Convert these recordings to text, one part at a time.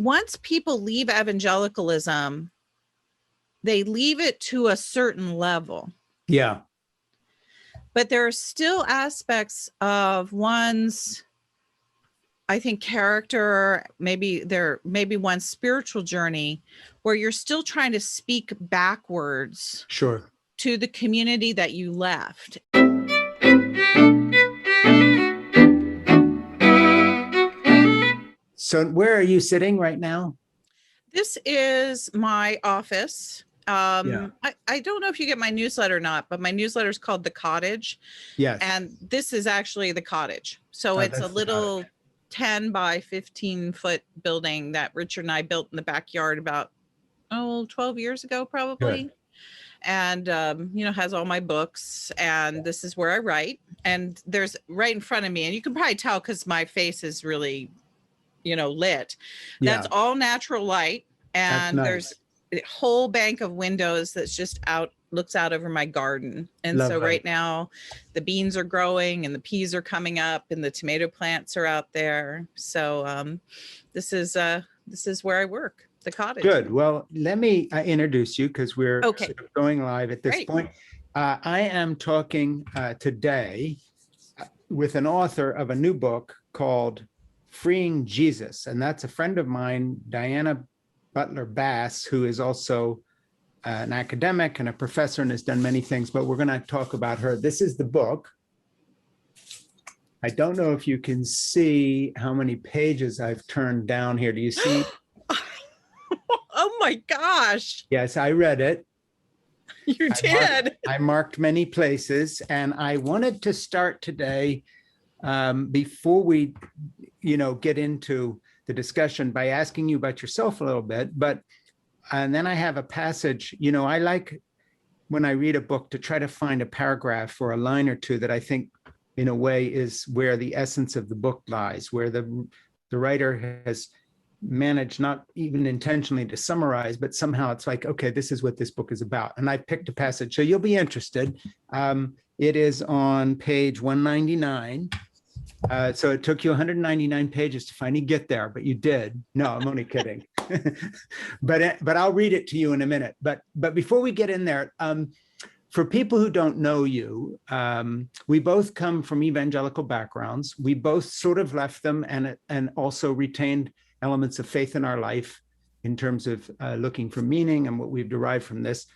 once people leave evangelicalism, they leave it to a certain level. Yeah. But there are still aspects of one's, I think, character, maybe one's spiritual journey, where you're still trying to speak backwards Sure. to the community that you left. So where are you sitting right now? This is my office. Yeah. I don't know if you get my newsletter or not, but my newsletter is called The Cottage. Yes. And this is actually the cottage. So it's a little 10 by 15 foot building that Richard and I built in the backyard about 12 years ago, probably. Good. And has all my books, and this is where I write. And there's right in front of me, and you can probably tell because my face is really lit. That's all natural light. And nice. There's a whole bank of windows that's just looks out over my garden. And Lovely. So right now the beans are growing and the peas are coming up and the tomato plants are out there. So this is where I work, the cottage. Good. Well, let me introduce you, because we're sort of going live at this point. I am talking today with an author of a new book called Freeing Jesus. And that's a friend of mine, Diana Butler Bass, who is also an academic and a professor and has done many things, but we're going to talk about her. This is the book. I don't know if you can see how many pages I've turned down here. Do you see? Oh my gosh. Yes, I read it. You did. I marked many places, and I wanted to start today before we get into the discussion by asking you about yourself a little bit, and then I have a passage. I like, when I read a book, to try to find a paragraph or a line or two that I think in a way is where the essence of the book lies, where the writer has managed, not even intentionally to summarize, but somehow it's like, okay, this is what this book is about. And I picked a passage, so you'll be interested. It is on page 199. So it took you 199 pages to finally get there, but you did. No, I'm only kidding. But I'll read it to you in a minute. But before we get in there, for people who don't know you, we both come from evangelical backgrounds. We both sort of left them and also retained elements of faith in our life in terms of looking for meaning and what we've derived from this.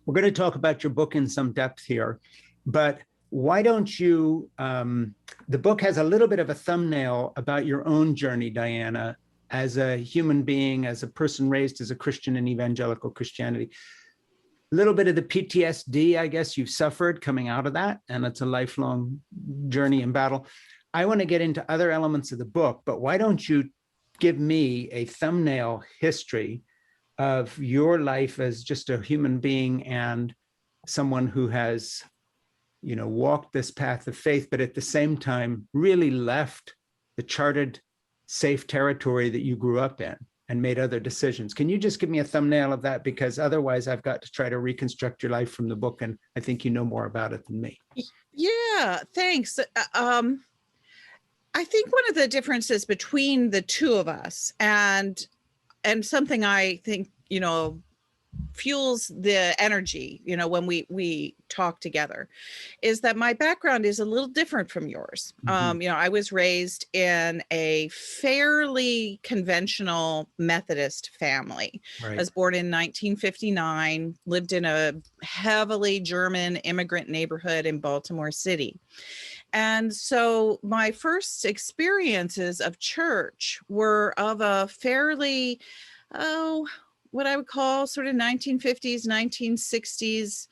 We're going to talk about your book in some depth here, but why don't you, the book has a little bit of a thumbnail about your own journey, Diana, as a human being, as a person raised as a Christian in evangelical Christianity. A little bit of the PTSD, I guess, you've suffered coming out of that, and it's a lifelong journey and battle. I want to get into other elements of the book, but why don't you give me a thumbnail history of your life as just a human being and someone who has walked this path of faith, but at the same time really left the charted, safe territory that you grew up in and made other decisions. Can you just give me a thumbnail of that? Because otherwise I've got to try to reconstruct your life from the book, and I think you know more about it than me. Yeah, thanks. I think one of the differences between the two of us and something I think, fuels the energy, when we talk together, is that my background is a little different from yours. Mm-hmm. I was raised in a fairly conventional Methodist family. Right. I was born in 1959, lived in a heavily German immigrant neighborhood in Baltimore City. And so my first experiences of church were of a fairly, what I would call sort of 1950s, 1960s,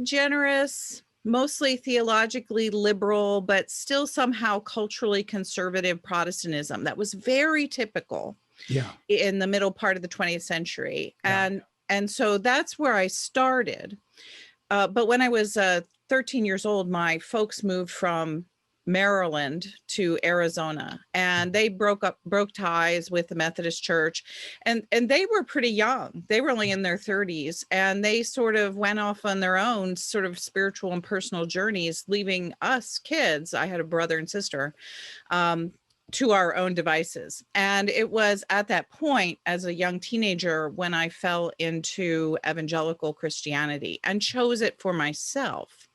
generous, mostly theologically liberal, but still somehow culturally conservative Protestantism that was very typical in the middle part of the 20th century. And so that's where I started. But when I was 13 years old, my folks moved from Maryland to Arizona, and they broke ties with the Methodist Church, and they were pretty young. They were only in their 30s, and they sort of went off on their own sort of spiritual and personal journeys, leaving us kids. I had a brother and sister, to our own devices. And it was at that point, as a young teenager, when I fell into evangelical Christianity and chose it for myself.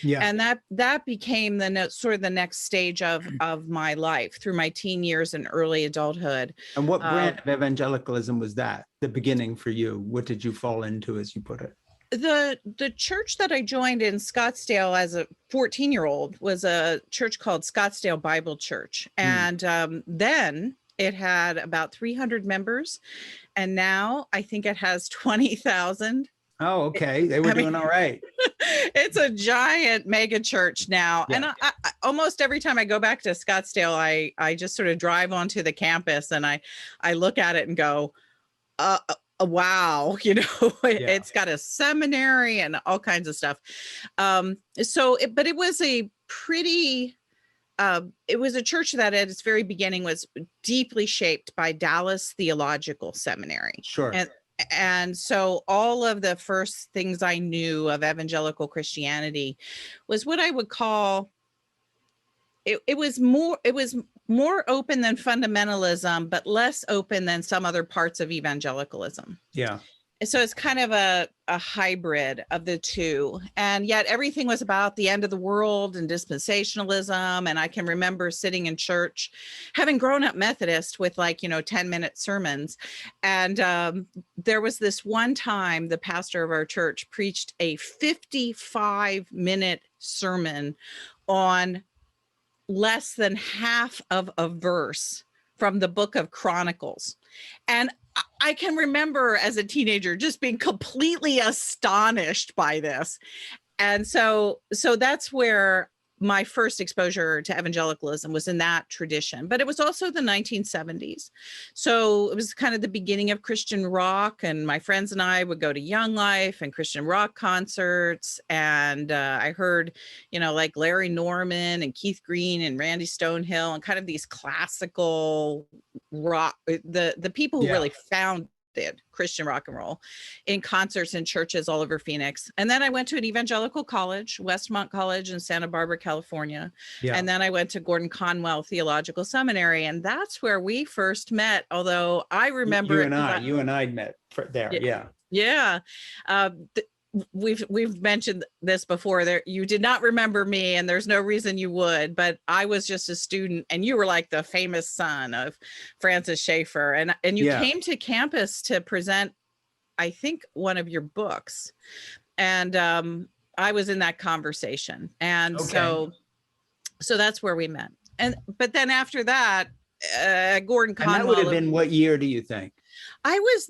Yeah. And that became sort of the next stage of my life through my teen years and early adulthood. And what brand of evangelicalism was that, the beginning for you? What did you fall into, as you put it? The church that I joined in Scottsdale as a 14-year-old was a church called Scottsdale Bible Church. And then it had about 300 members. And now I think it has 20,000. Oh, okay. They were doing all right. It's a giant mega church now. Yeah. And I almost every time I go back to Scottsdale, I just sort of drive onto the campus and I look at it and go, wow, it's got a seminary and all kinds of stuff. But it was a pretty, it was a church that at its very beginning was deeply shaped by Dallas Theological Seminary. Sure. And so all of the first things I knew of evangelical Christianity was what I would call, it was more open than fundamentalism, but less open than some other parts of evangelicalism. Yeah. So it's kind of a hybrid of the two. And yet everything was about the end of the world and dispensationalism. And I can remember sitting in church, having grown up Methodist with 10-minute sermons. And there was this one time the pastor of our church preached a 55-minute sermon on less than half of a verse from the book of Chronicles. And I can remember as a teenager just being completely astonished by this. And so that's where my first exposure to evangelicalism was in that tradition, but it was also the 1970s. So it was kind of the beginning of Christian rock, and my friends and I would go to Young Life and Christian rock concerts. And I heard, like Larry Norman and Keith Green and Randy Stonehill and kind of these classical rock, the people who really founded Christian rock and roll in concerts and churches all over Phoenix. And then I went to an evangelical college, Westmont College in Santa Barbara, California. Yeah. And then I went to Gordon Conwell Theological Seminary. And that's where we first met. Although I remember you and I met there. Yeah. Yeah. We've mentioned this before. There, you did not remember me, and there's no reason you would, but I was just a student, and you were like the famous son of Francis Schaeffer, and you came to campus to present, I think, one of your books, and I was in that conversation, and so that's where we met. But then after that, Gordon Conwell. And that would have been what year do you think? I was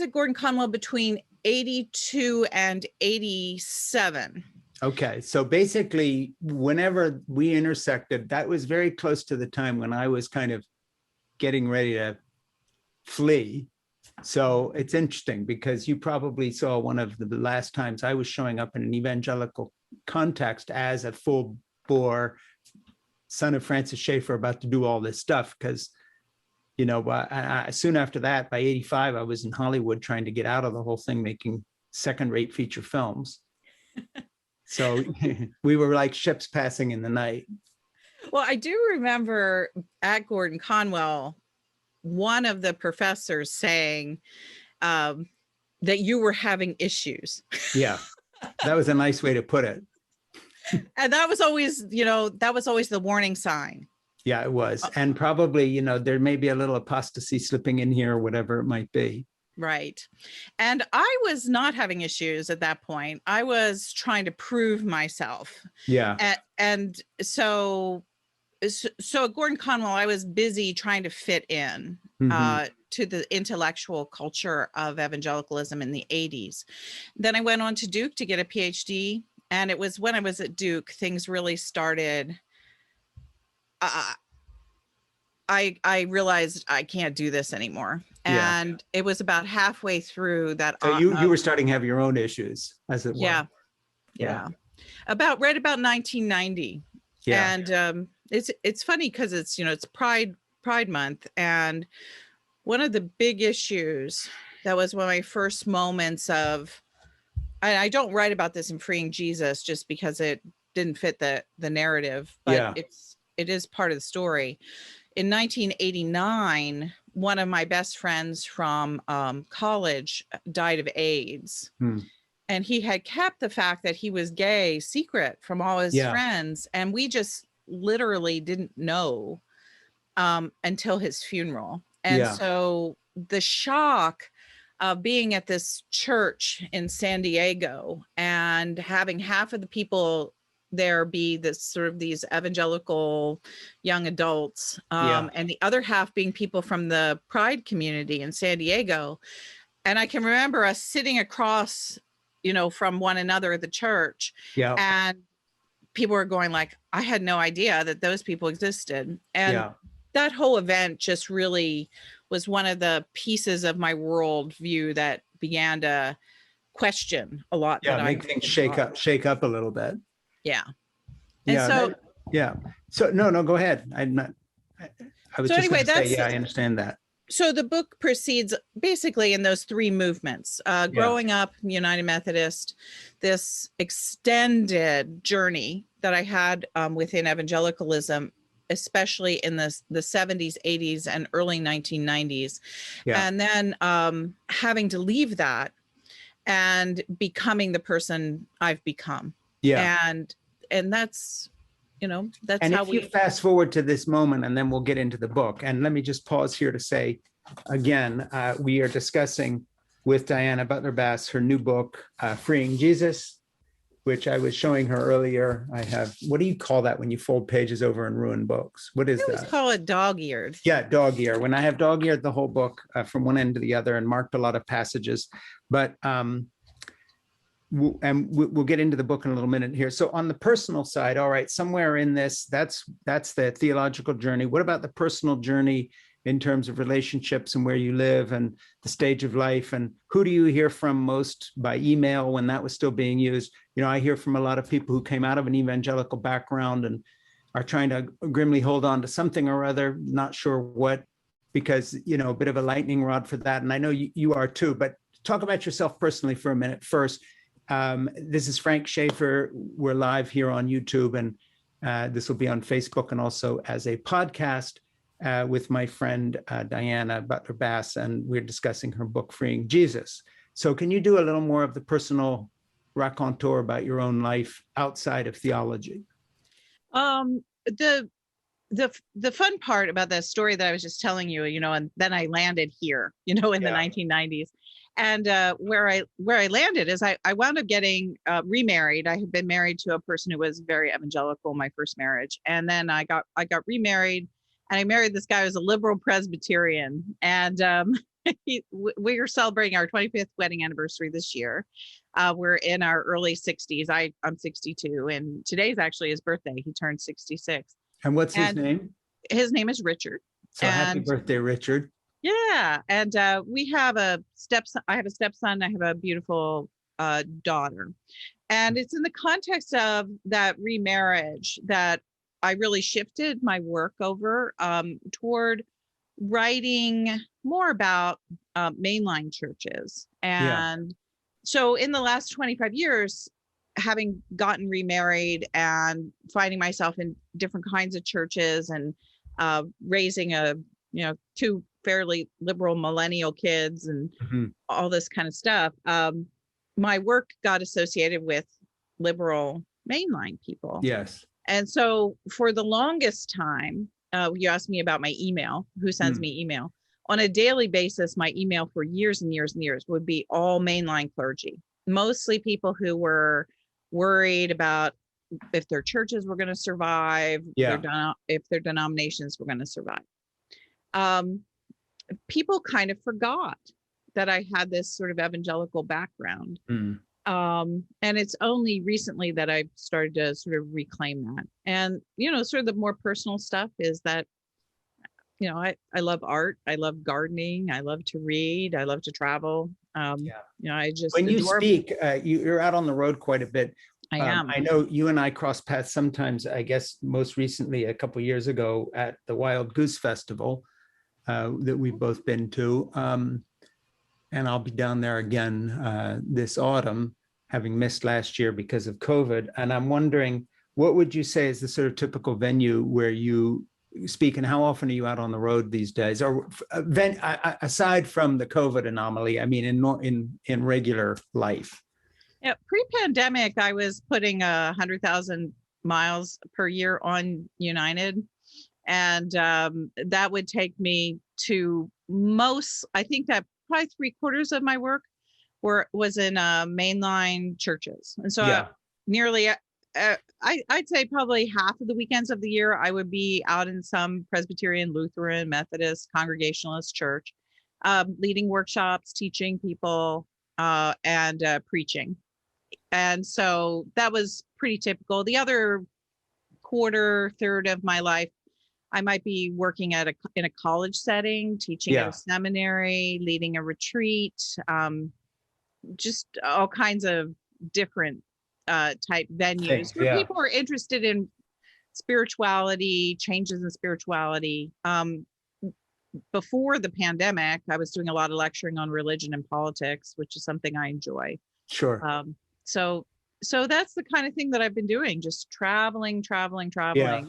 at Gordon Conwell between 82 and 87. Okay. So basically, whenever we intersected, that was very close to the time when I was kind of getting ready to flee. So it's interesting because you probably saw one of the last times I was showing up in an evangelical context as a full bore son of Francis Schaeffer about to do all this stuff. Because soon after that, by 85, I was in Hollywood trying to get out of the whole thing, making second-rate feature films. So we were like ships passing in the night. Well, I do remember at Gordon Conwell, one of the professors saying that you were having issues. Yeah, that was a nice way to put it. And that was always, the warning sign. Yeah, it was. And probably, there may be a little apostasy slipping in here or whatever it might be. Right. And I was not having issues at that point. I was trying to prove myself. Yeah. And so at Gordon Conwell, I was busy trying to fit in to the intellectual culture of evangelicalism in the 80s. Then I went on to Duke to get a PhD. And it was when I was at Duke, things really started. I realized I can't do this anymore. And it was about halfway through that. So you were starting to have your own issues, as it were. Yeah. About 1990. Yeah. And it's funny because it's Pride Month. And one of the big issues that was one of my first moments of, and I don't write about this in Freeing Jesus just because it didn't fit the narrative, but it is part of the story. In 1989, one of my best friends from college died of AIDS. And he had kept the fact that he was gay secret from all his friends. And we just literally didn't know until his funeral. And so the shock of being at this church in San Diego and having half of the people there be this sort of these evangelical young adults, and the other half being people from the Pride community in San Diego. And I can remember us sitting across, from one another at the church, and people were going like, I had no idea that those people existed. And that whole event just really was one of the pieces of my worldview that began to question a lot. Make things shake up a little bit. Yeah. And so no, go ahead. I was just going to say, I understand that. So the book proceeds basically in those three movements, growing up United Methodist, this extended journey that I had within evangelicalism, especially in the 70s, 80s, and early 1990s. And then having to leave that and becoming the person I've become. And that's, that's and how if you fast forward to this moment, and then we'll get into the book. And let me just pause here to say, again, we are discussing with Diana Butler Bass her new book, Freeing Jesus, which I was showing her earlier. I have, what do you call that when you fold pages over and ruin books? What is that? I always call it dog-eared. Yeah, dog-eared. When I have dog-eared the whole book from one end to the other and marked a lot of passages. But we'll get into the book in a little minute here. So on the personal side, all right, somewhere in this, that's the theological journey. What about the personal journey in terms of relationships and where you live and the stage of life? And who do you hear from most by email when that was still being used? I hear from a lot of people who came out of an evangelical background and are trying to grimly hold on to something or other, not sure what, because, a bit of a lightning rod for that. And I know you are too, but talk about yourself personally for a minute first. This is Frank Schaeffer. We're live here on YouTube, and this will be on Facebook and also as a podcast with my friend Diana Butler Bass, and we're discussing her book, Freeing Jesus. So can you do a little more of the personal raconteur about your own life outside of theology? The fun part about that story that I was just telling you, and then I landed here, in the 1990s. And where I landed is I wound up getting remarried. I had been married to a person who was very evangelical, my first marriage. And then I got remarried, and I married this guy who was a liberal Presbyterian. And we are celebrating our 25th wedding anniversary this year. We're in our early 60s. I'm 62, and today's actually his birthday. He turned 66. And what's his name? His name is Richard. So happy birthday, Richard. Yeah. And we have a stepson. I have a stepson. I have a beautiful daughter. And it's in the context of that remarriage that I really shifted my work over toward writing more about mainline churches. And so in the last 25 years, having gotten remarried and finding myself in different kinds of churches and raising two fairly liberal millennial kids and all this kind of stuff, my work got associated with liberal mainline people. Yes. And so for the longest time, you asked me about my email, who sends me email. On a daily basis, my email for years and years and years would be all mainline clergy, mostly people who were worried about if their churches were going to survive, if their denominations were going to survive. People kind of forgot that I had this sort of evangelical background. And it's only recently that I've started to sort of reclaim that. And, sort of the more personal stuff is that, I love art. I love gardening. I love to read. I love to travel. I just, when you speak, you're out on the road quite a bit. I am. I know you and I cross paths sometimes, I guess most recently a couple of years ago at the Wild Goose Festival that we've both been to. And I'll be down there again this autumn, having missed last year because of COVID. And I'm wondering, what would you say is the sort of typical venue where you speak, and how often are you out on the road these days? Or aside from the COVID anomaly, I mean, in regular life. Yeah, pre-pandemic, I was putting 100,000 miles per year on United, and that would take me to I think that probably 3/4 of my work was in mainline churches, and so Yeah. nearly I'd say probably half of the weekends of the year I would be out in some Presbyterian, Lutheran, Methodist, Congregationalist church, leading workshops, teaching people, and preaching. And so that was pretty typical. The other third of my life, I might be working in a college setting, teaching at Yeah. a seminary, leading a retreat, just all kinds of different type venues where Yeah. people are interested in spirituality, changes in spirituality. Before the pandemic, I was doing a lot of lecturing on religion and politics, which is something I enjoy. Sure. So that's the kind of thing that I've been doing, just traveling. Yeah.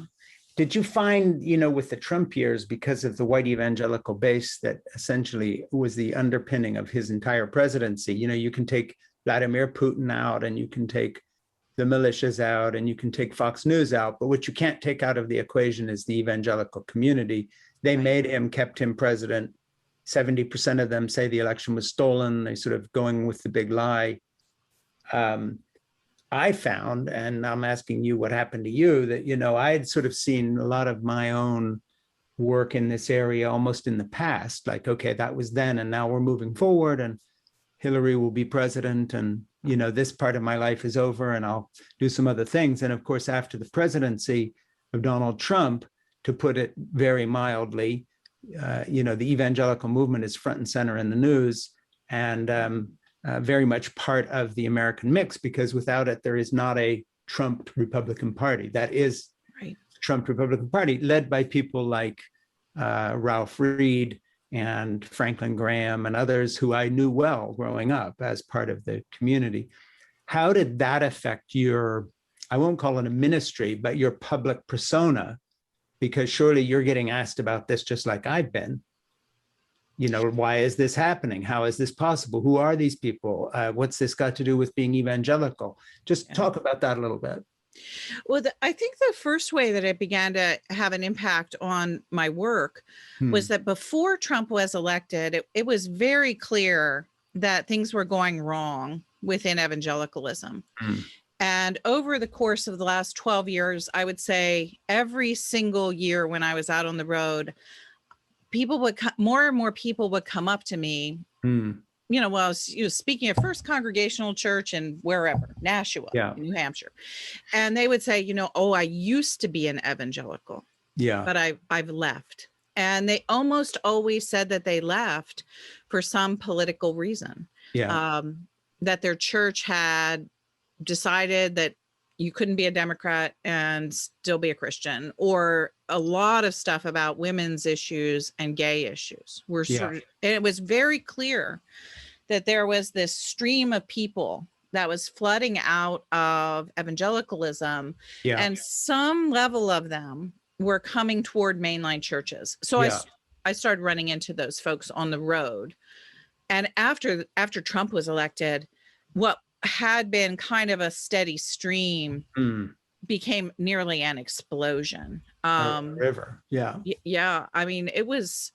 Did you find, with the Trump years, because of the white evangelical base that essentially was the underpinning of his entire presidency, you can take Vladimir Putin out and you can take the militias out and you can take Fox News out, but what you can't take out of the equation is the evangelical community. They kept him president. 70% of them say the election was stolen. They sort of going with the big lie. I found, and I'm asking you what happened to you, that, I had sort of seen a lot of my own work in this area almost in the past, like, okay, that was then, and now we're moving forward and Hillary will be president, and, this part of my life is over and I'll do some other things. And of course, after the presidency of Donald Trump, to put it very mildly, the evangelical movement is front and center in the news, and very much part of the American mix, because without it, there is not a Trump Republican Party. That is right. Trump Republican Party, led by people like Ralph Reed and Franklin Graham and others who I knew well growing up as part of the community. How did that affect your, I won't call it a ministry, but your public persona? Because surely you're getting asked about this just like I've been. Why is this happening? How is this possible? Who are these people? What's this got to do with being evangelical? Just talk about that a little bit. Well, I think the first way that it began to have an impact on my work was that before Trump was elected, it was very clear that things were going wrong within evangelicalism. And over the course of the last 12 years, I would say every single year when I was out on the road, more and more people would come up to me, I was speaking at First Congregational Church and wherever, Nashua, New Hampshire. And they would say, I used to be an evangelical, but I've left. And they almost always said that they left for some political reason, that their church had decided that you couldn't be a Democrat and still be a Christian, or a lot of stuff about women's issues and gay issues were and it was very clear that there was this stream of people that was flooding out of evangelicalism, and some level of them were coming toward mainline churches. So I started running into those folks on the road. And after Trump was elected, what had been kind of a steady stream became nearly an explosion. River. Yeah. I mean, it was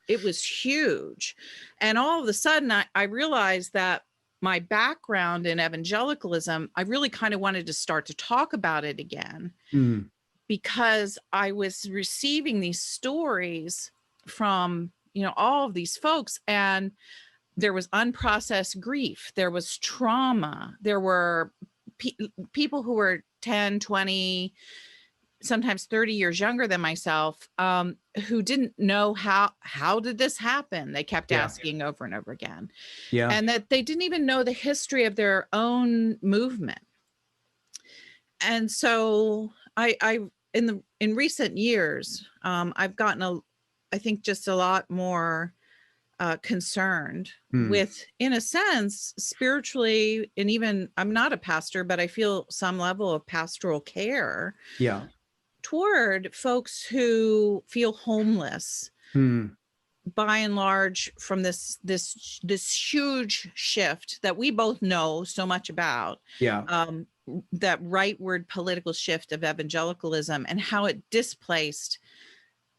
huge. And all of a sudden I realized that my background in evangelicalism, I really kind of wanted to start to talk about it again, because I was receiving these stories from, all of these folks, and there was unprocessed grief. There was trauma. There were people who were 10, 20, sometimes 30 years younger than myself, who didn't know how did this happen? They kept asking over and over again. And that they didn't even know the history of their own movement. And so in recent years, I've gotten I think just a lot more concerned Hmm. with, in a sense, spiritually, and even I'm not a pastor, but I feel some level of pastoral care Yeah. toward folks who feel homeless, Hmm. by and large, from this huge shift that we both know so much about, Yeah. that rightward political shift of evangelicalism, and how it displaced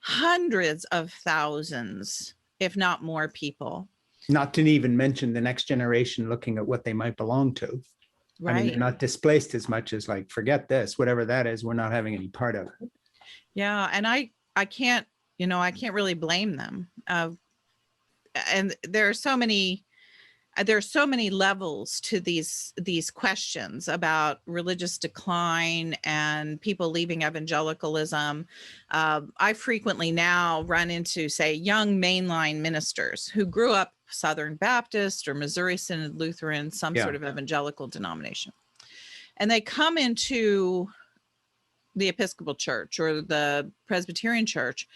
hundreds of thousands, if not more, people. Not to even mention the next generation looking at what they might belong to. I mean, they're Right. not displaced as much as like, forget this, whatever that is, we're not having any part of it. Yeah. And I can't, I can't really blame them. And there are so many levels to these questions about religious decline and people leaving evangelicalism. I frequently now run into, say, young mainline ministers who grew up Southern Baptist or Missouri Synod Lutheran, some sort of evangelical denomination, and they come into the Episcopal Church or the Presbyterian Church,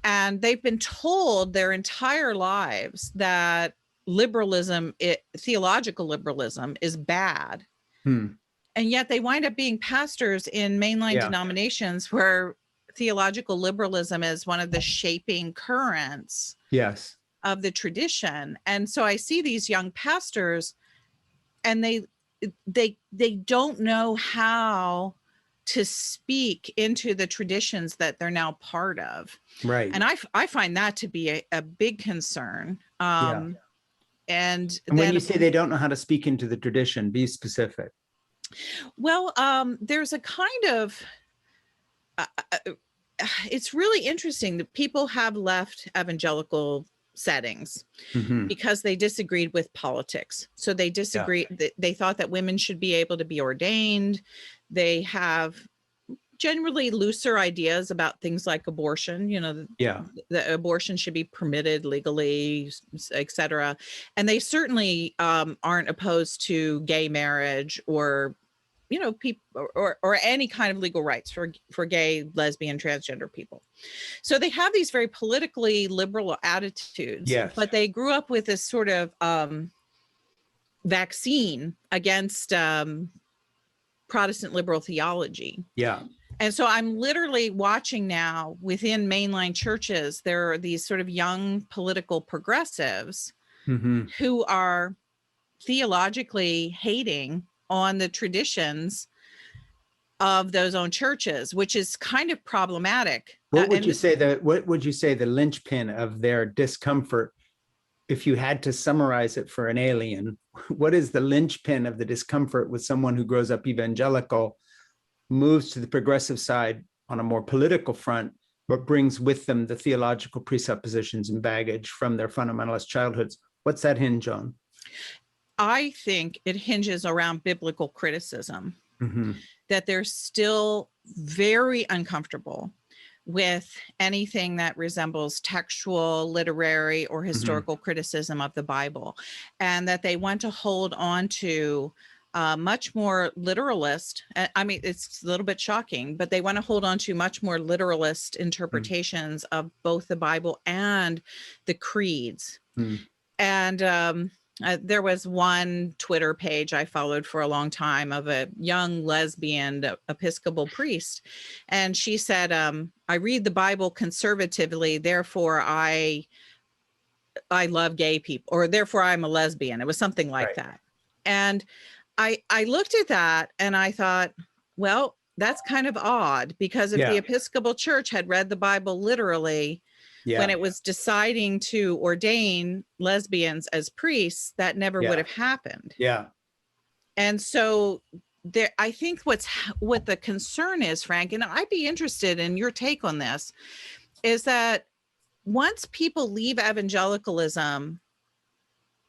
and they've been told their entire lives that theological liberalism is bad. Hmm. And yet they wind up being pastors in mainline denominations where theological liberalism is one of the shaping currents Yes. of the tradition. And so I see these young pastors, and they don't know how to speak into the traditions that they're now part of. Right. And I find that to be a big concern. And when then, you say they don't know how to speak into the tradition, be specific. well, there's a kind of, it's really interesting that people have left evangelical settings because they disagreed with politics. So they disagreed. They thought that women should be able to be ordained. They have generally looser ideas about things like abortion, the abortion should be permitted legally, etc. And they certainly aren't opposed to gay marriage or people or any kind of legal rights for gay, lesbian, transgender people. So they have these very politically liberal attitudes, but they grew up with this sort of vaccine against Protestant liberal theology. And so I'm literally watching now within mainline churches, there are these sort of young political progressives who are theologically hating on the traditions of those own churches, which is kind of problematic. What would you say the linchpin of their discomfort, if you had to summarize it for an alien? What is the linchpin of the discomfort with someone who grows up evangelical, moves to the progressive side on a more political front, but brings with them the theological presuppositions and baggage from their fundamentalist childhoods? What's that hinge on? I think it hinges around biblical criticism, that they're still very uncomfortable with anything that resembles textual, literary, or historical criticism of the Bible, and that they want to hold on to much more literalist. I mean, it's a little bit shocking, but they want to hold on to much more literalist interpretations of both the Bible and the creeds. And there was one Twitter page I followed for a long time of a young lesbian Episcopal priest. And she said, I read the Bible conservatively, therefore I love gay people, or therefore I'm a lesbian. It was something like that. And I looked at that and I thought, well, that's kind of odd, because if the Episcopal Church had read the Bible literally, when it was deciding to ordain lesbians as priests, that never would have happened. And so there, I think what the concern is, Frank, and I'd be interested in your take on this, is that once people leave evangelicalism,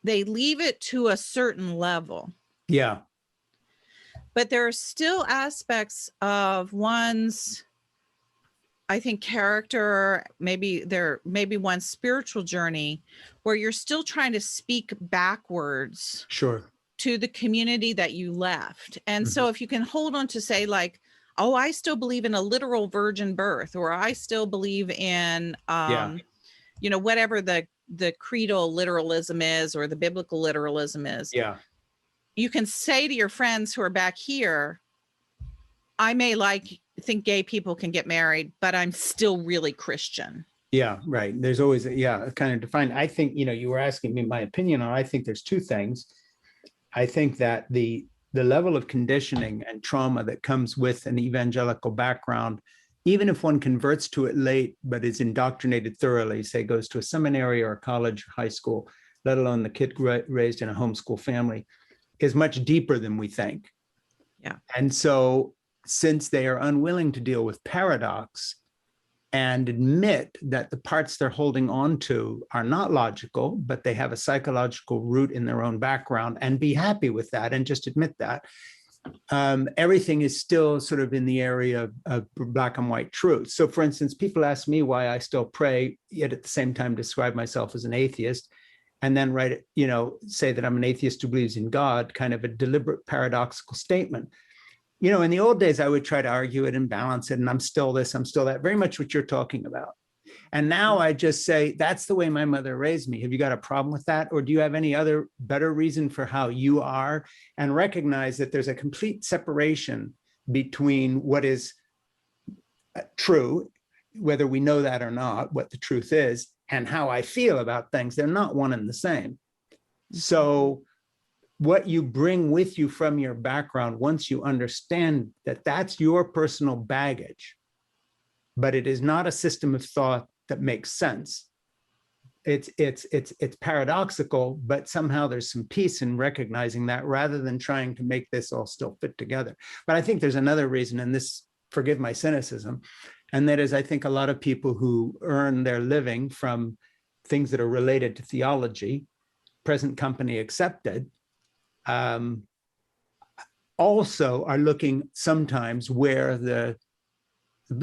they leave it to a certain level. But there are still aspects of one's, I think, character, maybe one's spiritual journey, where you're still trying to speak backwards to the community that you left. And so if you can hold on to, say, like, oh, I still believe in a literal virgin birth, or I still believe in, whatever the the creedal literalism is or the biblical literalism is. Yeah. You can say to your friends who are back here, I may think gay people can get married, but I'm still really Christian. Yeah, right. There's always, kind of defined. I think, you were asking me my opinion on, I think there's two things. I think that the level of conditioning and trauma that comes with an evangelical background, even if one converts to it late, but is indoctrinated thoroughly, say goes to a seminary or a college, high school, let alone the kid raised in a homeschool family, is much deeper than we think. Yeah. And so since they are unwilling to deal with paradox and admit that the parts they're holding on to are not logical, but they have a psychological root in their own background, and be happy with that and just admit that, everything is still sort of in the area of black and white truth. So for instance, people ask me why I still pray, yet at the same time describe myself as an atheist, and then say that I'm an atheist who believes in God, kind of a deliberate paradoxical statement. In the old days, I would try to argue it and balance it, and I'm still this, I'm still that, very much what you're talking about. And now I just say, that's the way my mother raised me. Have you got a problem with that? Or do you have any other better reason for how you are? And recognize that there's a complete separation between what is true, whether we know that or not, what the truth is, and how I feel about things. They're not one and the same. So what you bring with you from your background, once you understand that that's your personal baggage, but it is not a system of thought that makes sense. It's paradoxical, but somehow there's some peace in recognizing that, rather than trying to make this all still fit together. But I think there's another reason, and this, forgive my cynicism, and that is, I think a lot of people who earn their living from things that are related to theology, present company accepted, also are looking sometimes where the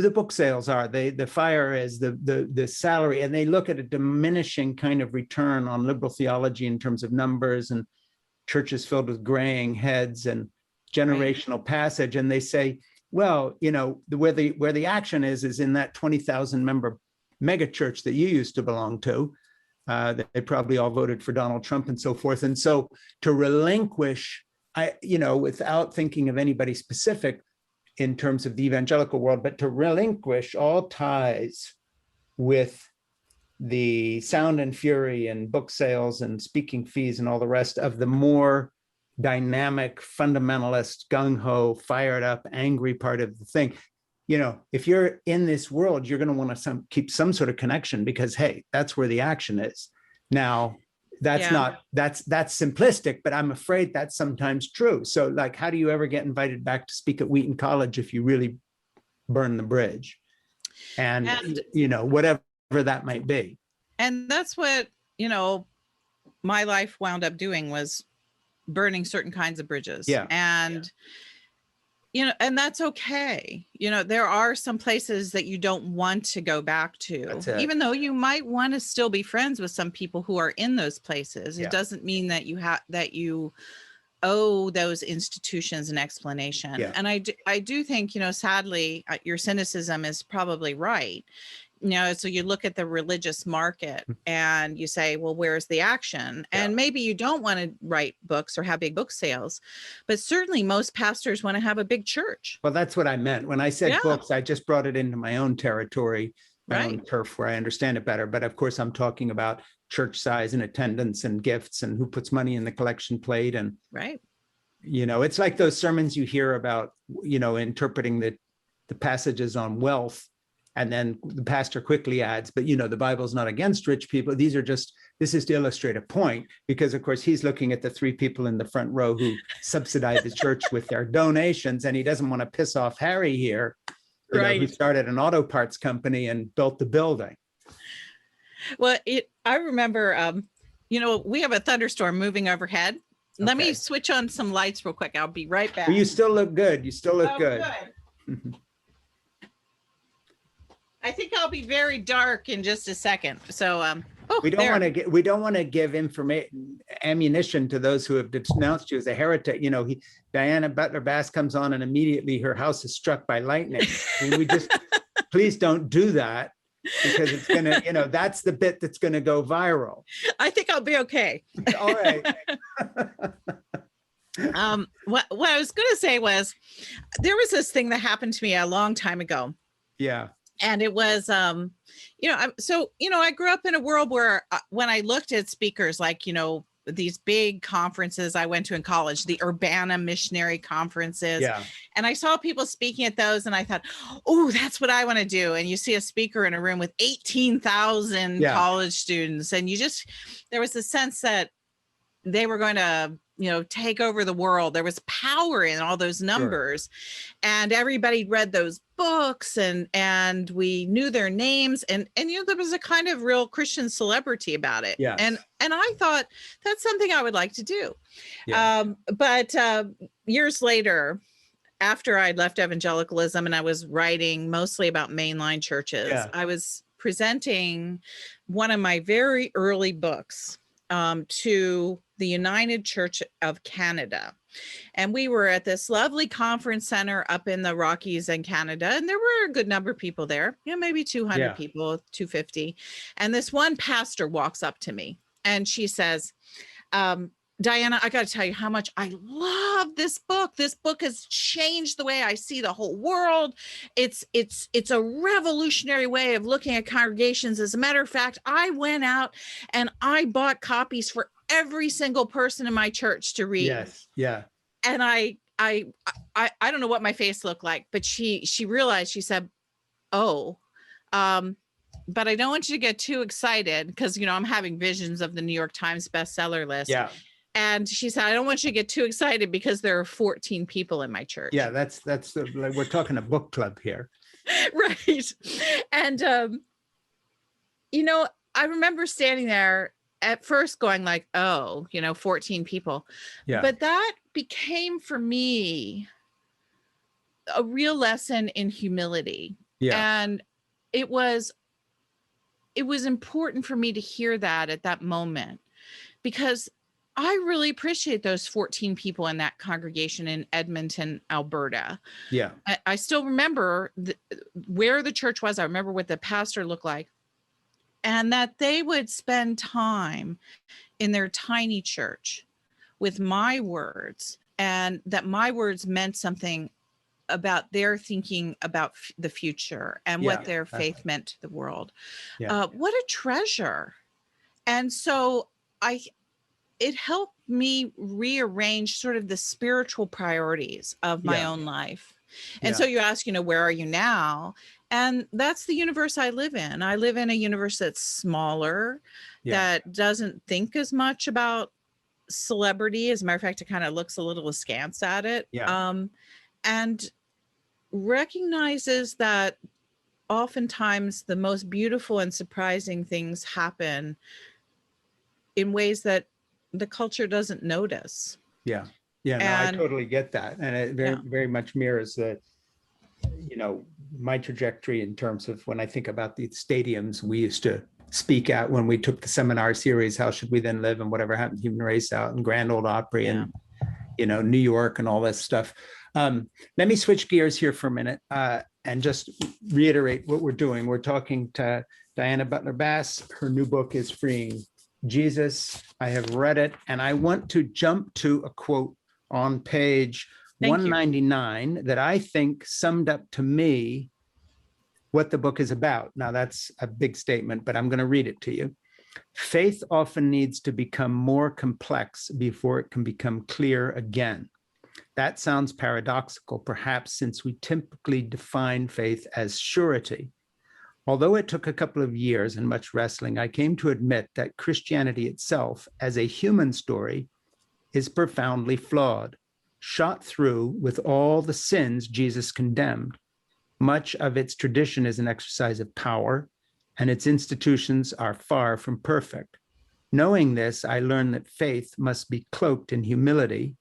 book sales are, the fire is, the salary, and they look at a diminishing kind of return on liberal theology in terms of numbers and churches filled with graying heads and generational passage, and they say, well, where the action is in that 20,000 member mega church that you used to belong to. They probably all voted for Donald Trump and so forth. And so to relinquish, without thinking of anybody specific in terms of the evangelical world, but to relinquish all ties with the sound and fury and book sales and speaking fees and all the rest of the more dynamic, fundamentalist, gung-ho, fired up, angry part of the thing. If you're in this world, you're going to want to keep some sort of connection, because, hey, that's where the action is. Now, that's simplistic, but I'm afraid that's sometimes true. So how do you ever get invited back to speak at Wheaton College if you really burn the bridge? And whatever that might be. And that's what, my life wound up doing, was burning certain kinds of bridges. Yeah. And and that's okay. There are some places that you don't want to go back to, even though you might want to still be friends with some people who are in those places. It doesn't mean that you owe those institutions an explanation. And I do think, sadly, your cynicism is probably right. So you look at the religious market and you say, well, where's the action? And maybe you don't want to write books or have big book sales, but certainly most pastors want to have a big church. Well, that's what I meant. When I said books, I just brought it into my own territory, my own turf, where I understand it better. But of course, I'm talking about church size and attendance and gifts and who puts money in the collection plate. And, it's like those sermons you hear about, interpreting the passages on wealth. And then the pastor quickly adds, but the Bible's not against rich people. This is to illustrate a point, because of course he's looking at the three people in the front row who subsidize the church with their donations, and he doesn't want to piss off Harry here, who started an auto parts company and built the building. Well, I remember, we have a thunderstorm moving overhead. Okay. Let me switch on some lights real quick. I'll be right back. Well, you still look good. You still look good. I think I'll be very dark in just a second. So we don't want to give ammunition to those who have denounced you as a heretic. Diana Butler Bass comes on and immediately her house is struck by lightning. I mean, please don't do that. because it's going to, that's the bit that's going to go viral. I think I'll be okay. All right. What I was going to say was, there was this thing that happened to me a long time ago. Yeah. And it was, I grew up in a world where when I looked at speakers, like, these big conferences I went to in college, the Urbana missionary conferences. Yeah. And I saw people speaking at those and I thought, oh, that's what I want to do. And you see a speaker in a room with 18,000 college students. And there was a sense that they were going to, take over the world. There was power in all those numbers. Sure. And everybody read those books and we knew their names and there was a kind of real Christian celebrity about it. Yes. And I thought that's something I would like to do. Yeah. But years later, after I'd left evangelicalism and I was writing mostly about mainline churches, I was presenting one of my very early books to the United Church of Canada. And we were at this lovely conference center up in the Rockies in Canada. And there were a good number of people there, maybe 200 people, 250. And this one pastor walks up to me and she says, Diana, I got to tell you how much I love this book. This book has changed the way I see the whole world. It's a revolutionary way of looking at congregations. As a matter of fact, I went out and I bought copies for every single person in my church to read. Yes. Yeah. And I don't know what my face looked like, but she realized, she said, oh, but I don't want you to get too excited because, I'm having visions of the New York Times bestseller list. Yeah. And she said, I don't want you to get too excited because there are 14 people in my church. Yeah, that's like, we're talking a book club here. Right. And, I remember standing there at first going like, 14 people. Yeah. But that became for me a real lesson in humility. Yeah. And it was important for me to hear that at that moment, because I really appreciate those 14 people in that congregation in Edmonton, Alberta. Yeah. I still remember where the church was. I remember what the pastor looked like, and that they would spend time in their tiny church with my words, and that my words meant something about their thinking about the future and what their faith meant to the world. Yeah. What a treasure. And so it helped me rearrange sort of the spiritual priorities of my own life. And so you ask, where are you now? And that's the universe I live in. I live in a universe that's smaller, that doesn't think as much about celebrity. As a matter of fact, it kind of looks a little askance at it. And recognizes that oftentimes the most beautiful and surprising things happen in ways that the culture doesn't notice. Yeah. No, I totally get that. And it very much mirrors my trajectory in terms of when I think about the stadiums we used to speak at when we took the seminar series, How Should We Then Live, and whatever happened to Human Race out in Grand Ole Opry and, New York and all this stuff. Let me switch gears here for a minute and just reiterate what we're doing. We're talking to Diana Butler Bass. Her new book is Freeing Jesus. I have read it, and I want to jump to a quote on page 199 that I think summed up to me what the book is about. Now, that's a big statement, but I'm going to read it to you. Faith often needs to become more complex before it can become clear again. That sounds paradoxical, perhaps, since we typically define faith as surety. Although it took a couple of years and much wrestling, I came to admit that Christianity itself, as a human story, is profoundly flawed, shot through with all the sins Jesus condemned. Much of its tradition is an exercise of power, and its institutions are far from perfect. Knowing this, I learned that faith must be cloaked in humility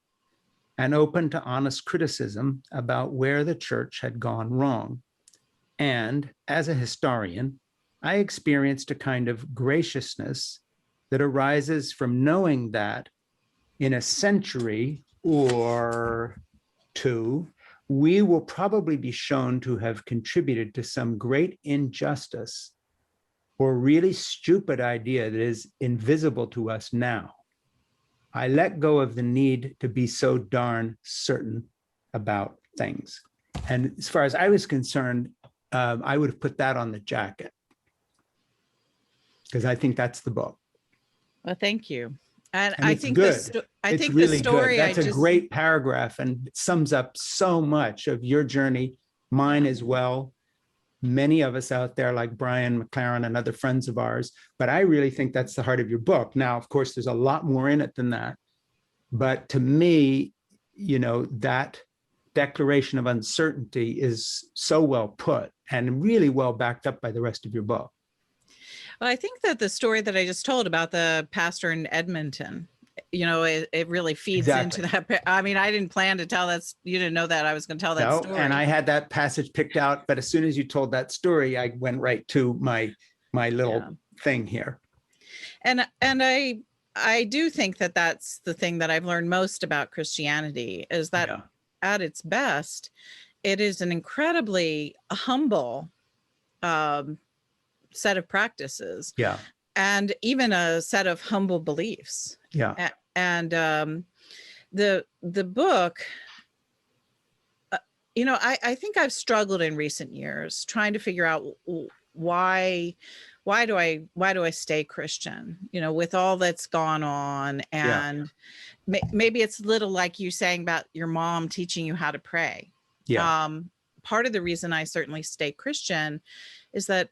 and open to honest criticism about where the church had gone wrong. And as a historian, I experienced a kind of graciousness that arises from knowing that in a century or two, we will probably be shown to have contributed to some great injustice or really stupid idea that is invisible to us now. I let go of the need to be so darn certain about things. And as far as I was concerned, I would have put that on the jacket, because I think that's the book. Well, thank you. And And I it's think good. It's really the story good. That's a great paragraph, and it sums up so much of your journey, mine as well. Many of us out there, like Brian McLaren and other friends of ours, but I really think that's the heart of your book. Now, of course, there's a lot more in it than that. But to me, that declaration of uncertainty is so well put and really well backed up by the rest of your book. Well, I think that the story that I just told about the pastor in Edmonton, it really feeds into that. I mean, I didn't plan to tell that. You didn't know that I was going to tell that story. And I had that passage picked out, but as soon as you told that story, I went right to my little thing here. And I do think that that's the thing that I've learned most about Christianity, is that at its best, it is an incredibly humble set of practices. Yeah. And even a set of humble beliefs. Yeah. And the book, I think I've struggled in recent years trying to figure out why do I stay Christian, with all that's gone on. And maybe it's a little like you saying about your mom teaching you how to pray. Yeah. Part of the reason I certainly stay Christian is that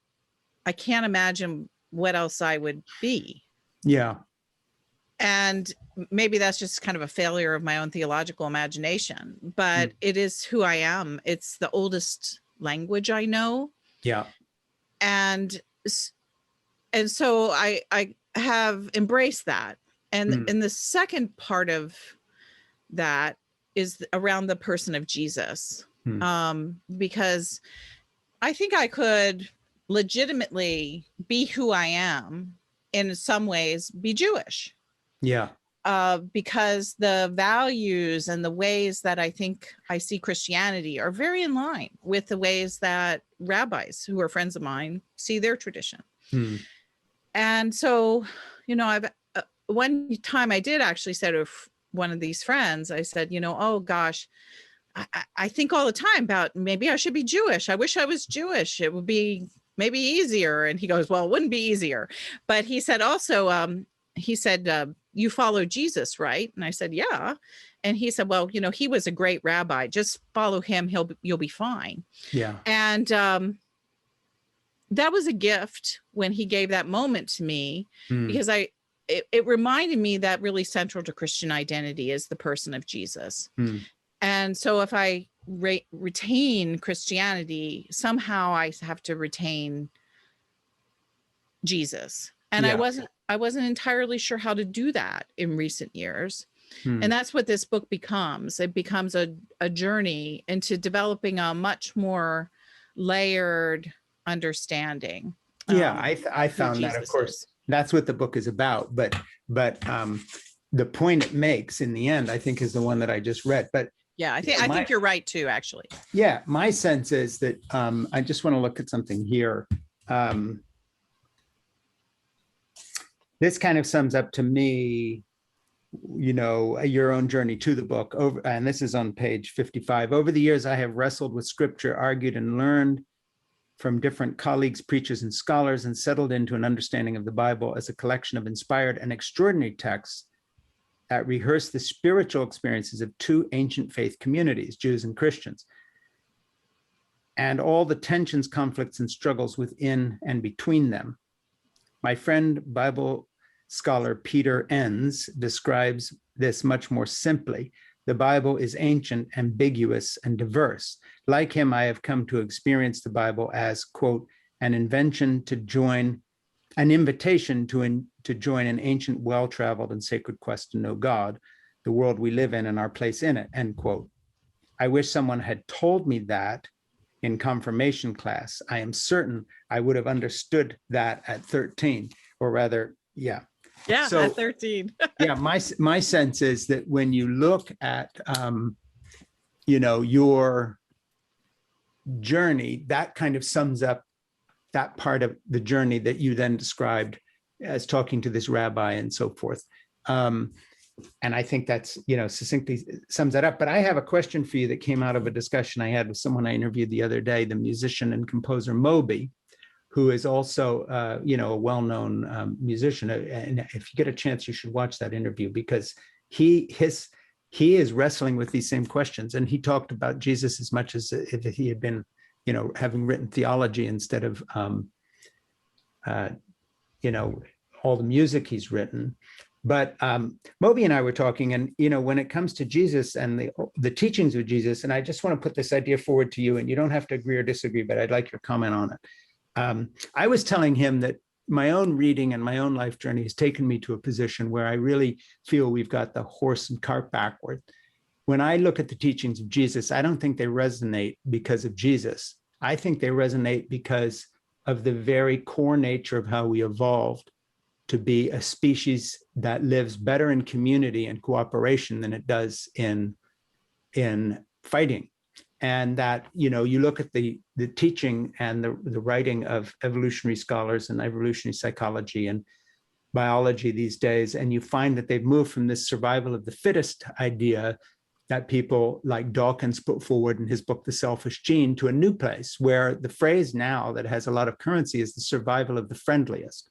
I can't imagine what else I would be. Yeah. And maybe that's just kind of a failure of my own theological imagination, but it is who I am. It's the oldest language I know. Yeah. And so I have embraced that. And the second part of that is around the person of Jesus. Because I think I could legitimately be who I am, in some ways be Jewish. Yeah. Because the values and the ways that I think I see Christianity are very in line with the ways that rabbis who are friends of mine see their tradition. And so, I've one time I did actually say to one of these friends, I said, oh gosh, I think all the time about maybe I should be Jewish. I wish I was Jewish. It would be maybe easier. And he goes, well, it wouldn't be easier. But he said also, you follow Jesus, right? And I said, yeah. And he said, well, he was a great rabbi. Just follow him. You'll be fine. Yeah. And that was a gift when he gave that moment to me, because it reminded me that really central to Christian identity is the person of Jesus. And so if I retain Christianity, somehow I have to retain Jesus. And I wasn't entirely sure how to do that in recent years. And that's what this book becomes. It becomes a journey into developing a much more layered understanding. I found that, of course, that's what the book is about. But the point it makes in the end, I think, is the one that I just read. But yeah, I think you're right too, actually. Yeah, my sense is that I just want to look at something here. This kind of sums up to me, your own journey to the book. And this is on page 55. Over the years, I have wrestled with scripture, argued and learned from different colleagues, preachers, and scholars, and settled into an understanding of the Bible as a collection of inspired and extraordinary texts that rehearse the spiritual experiences of two ancient faith communities, Jews and Christians, and all the tensions, conflicts, and struggles within and between them. My friend, Bible scholar Peter Enns, describes this much more simply. The Bible is ancient, ambiguous, and diverse. Like him, I have come to experience the Bible as, quote, an invitation to join an ancient, well-traveled, and sacred quest to know God, the world we live in, and our place in it, end quote. I wish someone had told me that in confirmation class. I am certain I would have understood that at 13, or rather, yeah. Yeah, so, at 13. Yeah, my sense is that when you look at, your journey, that kind of sums up that part of the journey that you then described as talking to this rabbi and so forth. And I think that's, succinctly sums that up. But I have a question for you that came out of a discussion I had with someone I interviewed the other day, the musician and composer Moby, who is also, a well-known musician. And if you get a chance, you should watch that interview, because he is wrestling with these same questions. And he talked about Jesus as much as if he had been, having written theology instead of, all the music he's written. But Moby and I were talking, and when it comes to Jesus and the teachings of Jesus, and I just want to put this idea forward to you, and you don't have to agree or disagree, but I'd like your comment on it. I was telling him that my own reading and my own life journey has taken me to a position where I really feel we've got the horse and cart backward. When I look at the teachings of Jesus, I don't think they resonate because of Jesus. I think they resonate because of the very core nature of how we evolved to be a species that lives better in community and cooperation than it does in fighting. And that, you look at the teaching and the writing of evolutionary scholars and evolutionary psychology and biology these days, and you find that they've moved from this survival of the fittest idea that people like Dawkins put forward in his book, The Selfish Gene, to a new place where the phrase now that has a lot of currency is the survival of the friendliest.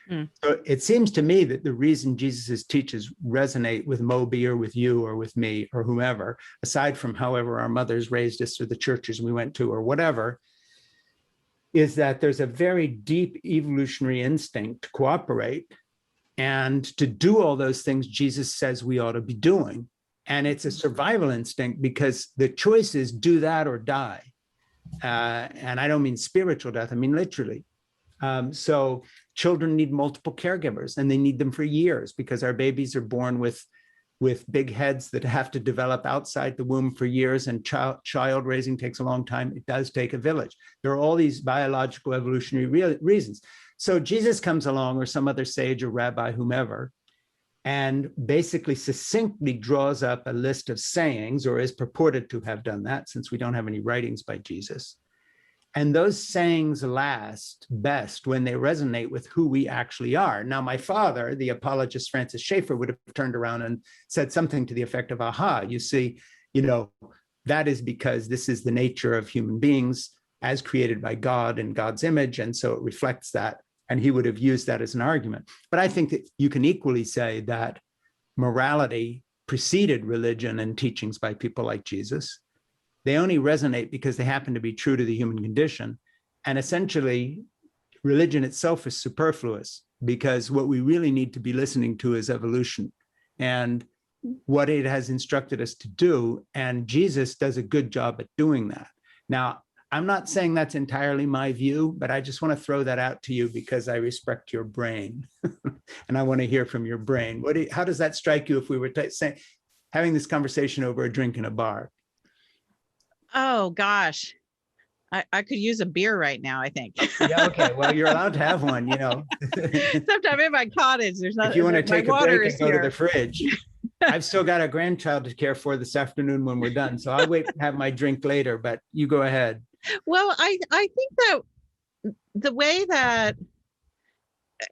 So it seems to me that the reason Jesus's teachings resonate with Moby or with you or with me or whomever, aside from however our mothers raised us or the churches we went to or whatever, is that there's a very deep evolutionary instinct to cooperate and to do all those things Jesus says we ought to be doing. And it's a survival instinct because the choice is do that or die. And I don't mean spiritual death, I mean literally. So children need multiple caregivers, and they need them for years because our babies are born with big heads that have to develop outside the womb for years, and child raising takes a long time. It does take a village. There are all these biological evolutionary reasons. So Jesus comes along, or some other sage or rabbi, whomever, and basically succinctly draws up a list of sayings, or is purported to have done that, since we don't have any writings by Jesus. And those sayings last best when they resonate with who we actually are. Now, my father, the apologist Francis Schaeffer, would have turned around and said something to the effect of, aha, you see, that is because this is the nature of human beings as created by God in God's image. And so it reflects that. And he would have used that as an argument. But I think that you can equally say that morality preceded religion and teachings by people like Jesus. They only resonate because they happen to be true to the human condition. And essentially, religion itself is superfluous because what we really need to be listening to is evolution and what it has instructed us to do. And Jesus does a good job at doing that. Now, I'm not saying that's entirely my view, but I just want to throw that out to you because I respect your brain and I want to hear from your brain. How does that strike you if we were having this conversation over a drink in a bar? Oh, gosh. I could use a beer right now, I think. Yeah, okay. Well, you're allowed to have one, Sometime in my cottage, there's not. If you want to take a break and go to the fridge. I've still got a grandchild to care for this afternoon when we're done. So I'll wait and have my drink later, but you go ahead. Well, I think that the way that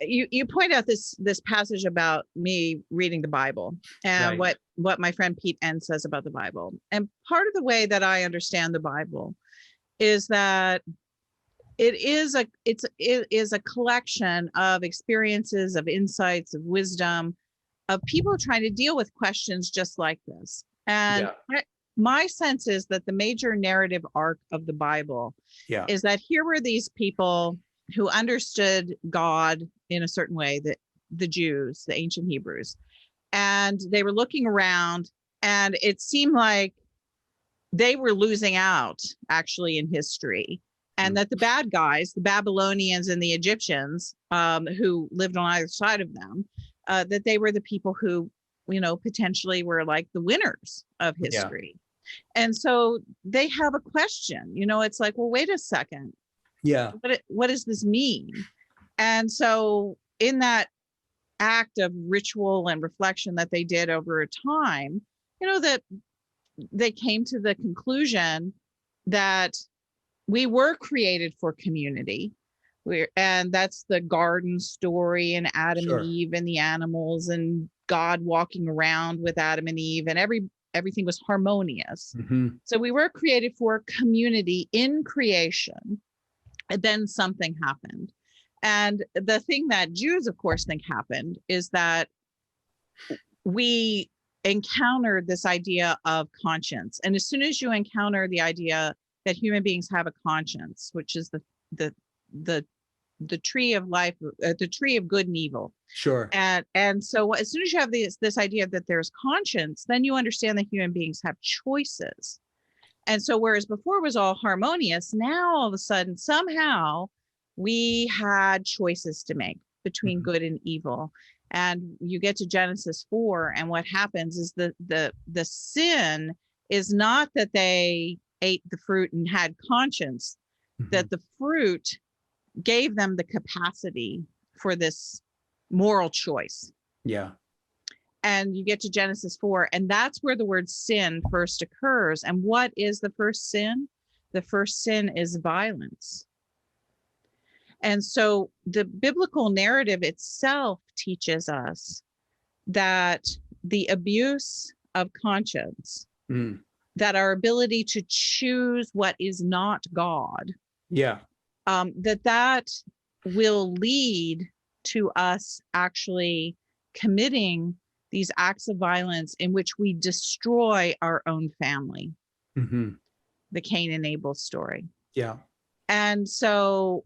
you point out this passage about me reading the Bible and Right. what my friend Pete N says about the Bible. And part of the way that I understand the Bible is that it is a collection of experiences, of insights, of wisdom, of people trying to deal with questions just like this. And my sense is that the major narrative arc of the Bible is that here were these people who understood God in a certain way, that the Jews, the ancient Hebrews, and they were looking around, and it seemed like they were losing out actually in history, and that the bad guys, the Babylonians and the Egyptians, who lived on either side of them, that they were the people who, potentially were like the winners of history. And so they have a question, it's like, well, wait a second. Yeah. What does this mean? And so in that act of ritual and reflection that they did over a time, that they came to the conclusion that we were created for community, And that's the garden story, and Adam and Sure. Eve and the animals, and God walking around with Adam and Eve, and everything was harmonious. Mhm. So we were created for community in creation, and then something happened. And the thing that Jews, of course, think happened is that we encountered this idea of conscience. And as soon as you encounter the idea that human beings have a conscience, which is the the tree of life, the tree of good and evil. Sure. And so as soon as you have this idea that there's conscience, then you understand that human beings have choices. And so whereas before it was all harmonious, now all of a sudden somehow we had choices to make between Mhm. good and evil. And you get to Genesis 4, and what happens is the sin is not that they ate the fruit and had conscience, that Mhm. the fruit gave them the capacity for this moral choice. Yeah. And you get to Genesis 4, and that's where the word sin first occurs. And what is the first sin? The first sin is violence. And so the biblical narrative itself teaches us that the abuse of conscience, Mm. that our ability to choose what is not God, Yeah. that will lead to us actually committing these acts of violence in which we destroy our own family, Mhm. the Cain and Abel story. Yeah. And so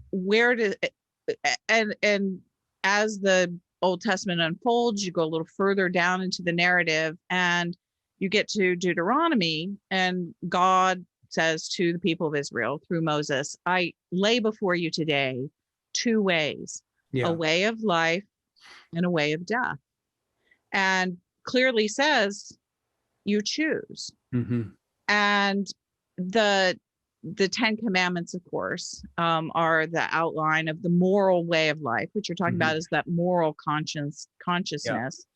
and as the Old Testament unfolds, you go a little further down into the narrative, and you get to Deuteronomy, and God says to the people of Israel through Moses, I lay before you today two ways, a Yeah. way of life and a way of death. And clearly says you choose. Mhm. And the Ten Commandments, of course, are the outline of the moral way of life. What you're talking Mhm. about is that moral Yeah. consciousness,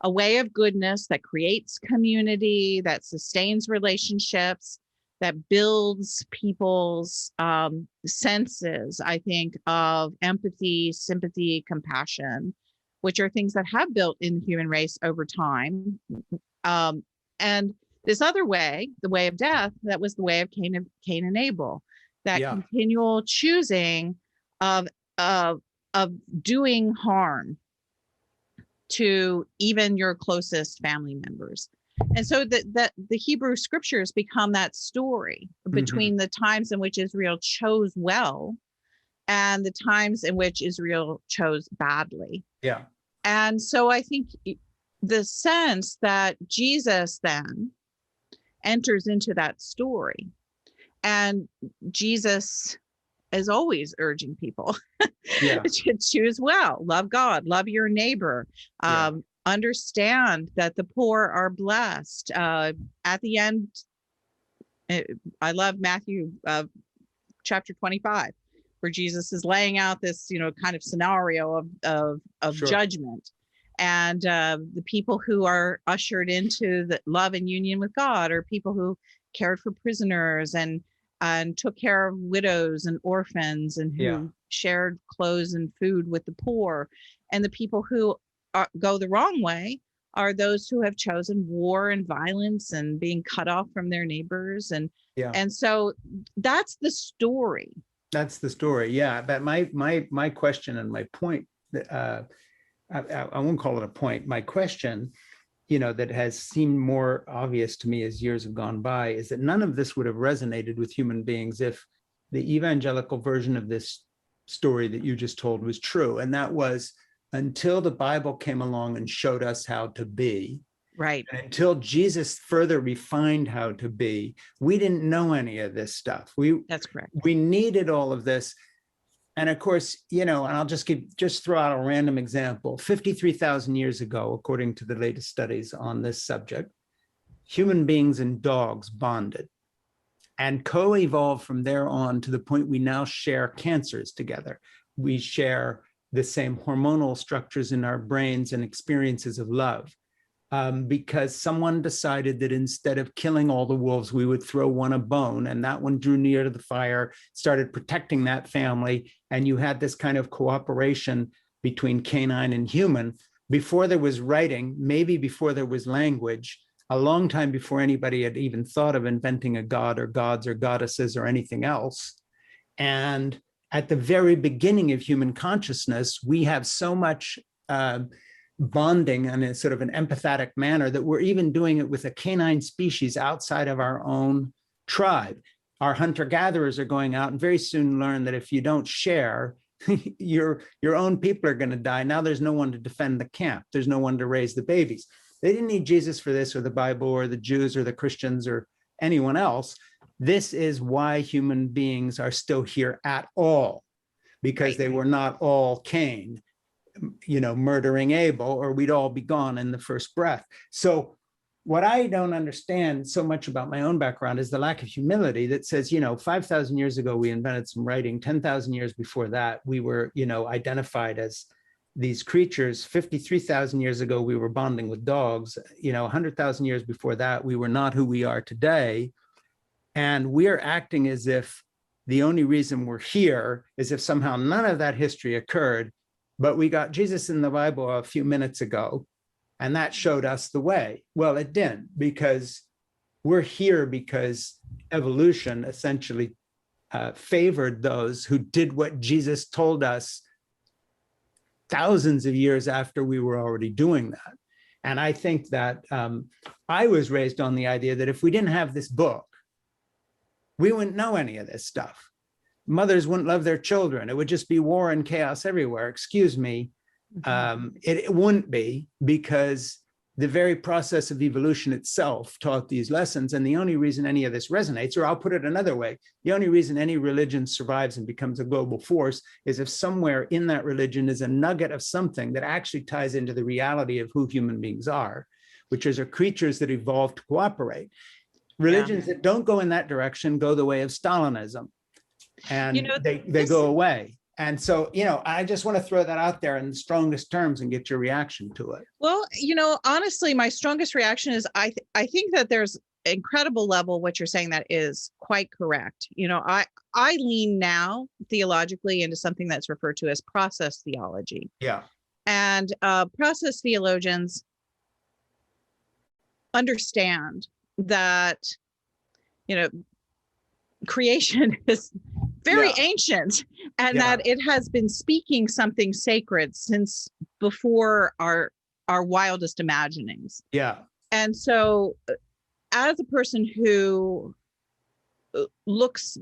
a way of goodness that creates community, that sustains relationships, that builds people's senses, I think, of empathy, sympathy, compassion, which are things that have built in the human race over time. And this other way, the way of death, that was the way of Cain and Abel, that Yeah. continual choosing of of of doing harm to even your closest family members. And so that the Hebrew scriptures become that story Mhm. between the times in which Israel chose well and the times in which Israel chose badly. Yeah. And so I think the sense that Jesus then enters into that story, and Jesus is always urging people Yeah. to choose well, love God, love your neighbor, Yeah. understand that the poor are blessed. At the end, I love Matthew chapter 25, where Jesus is laying out this, kind of scenario of Sure. judgment. And the people who are ushered into the love and union with God are people who cared for prisoners and took care of widows and orphans, and Yeah. who shared clothes and food with the poor. And the people who go the wrong way are those who have chosen war and violence and being cut off from their neighbors. Yeah. And so that's the story. That's the story. Yeah. But my question and my point, uh, I won't call it a point. My question, that has seemed more obvious to me as years have gone by, is that none of this would have resonated with human beings if the evangelical version of this story that you just told was true. And that was, until the Bible came along and showed us how to be, Right. and until Jesus further refined how to be, we didn't know any of this stuff. That's correct. We needed all of this. And of course, and I'll just throw out a random example. 53,000 years ago, according to the latest studies on this subject, human beings and dogs bonded and co-evolved from there on to the point we now share cancers together. We share the same hormonal structures in our brains and experiences of love. because someone decided that instead of killing all the wolves, we would throw one a bone, and that one drew near to the fire, started protecting that family, and you had this kind of cooperation between canine and human. Before there was writing, maybe before there was language, a long time before anybody had even thought of inventing a god or gods or goddesses or anything else. And at the very beginning of human consciousness, we have so much bonding in a sort of an empathetic manner that we're even doing it with a canine species outside of our own tribe. Our hunter-gatherers are going out and very soon learn that if you don't share, your own people are going to die. Now there's no one to defend the camp. There's no one to raise the babies. They didn't need Jesus for this, or the Bible, or the Jews, or the Christians, or anyone else. This is why human beings are still here at all, because they were not all Cain, murdering Abel, or we'd all be gone in the first breath. So what I don't understand so much about my own background is the lack of humility that says, 5,000 years ago, we invented some writing. 10,000 years before that, we were, identified as these creatures. 53,000 years ago, we were bonding with dogs. 100,000 years before that, we were not who we are today. And we're acting as if the only reason we're here is if somehow none of that history occurred, but we got Jesus in the Bible a few minutes ago, and that showed us the way. Well, it didn't, because we're here because evolution essentially favored those who did what Jesus told us thousands of years after we were already doing that. And I think that I was raised on the idea that if we didn't have this book, we wouldn't know any of this stuff. Mothers wouldn't love their children. It would just be war and chaos everywhere. Excuse me. It wouldn't be, because the very process of evolution itself taught these lessons. And the only reason any of this resonates, or I'll put it another way, the only reason any religion survives and becomes a global force is if somewhere in that religion is a nugget of something that actually ties into the reality of who human beings are, which are creatures that evolved to cooperate. Religions that don't go in that direction go the way of Stalinism, and they go away. And so, I just want to throw that out there in the strongest terms and get your reaction to it. Well, honestly, my strongest reaction is I think that there's incredible level what you're saying that is quite correct. I lean now theologically into something that's referred to as process theology. Yeah. And process theologians understand that, creation is very ancient, and that it has been speaking something sacred since before our wildest imaginings. Yeah. And so as a person who looks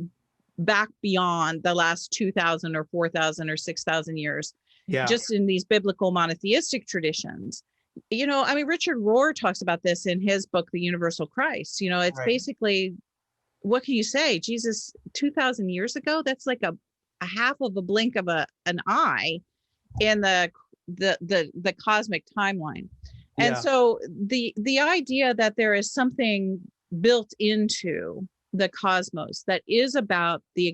back beyond the last 2,000 or 4,000 or 6,000 years, just in these biblical monotheistic traditions, Richard Rohr talks about this in his book, The Universal Christ. It's basically, what can you say? Jesus 2,000 years ago, that's like a half of a blink of an eye in the cosmic timeline. And so the idea that there is something built into the cosmos that is about the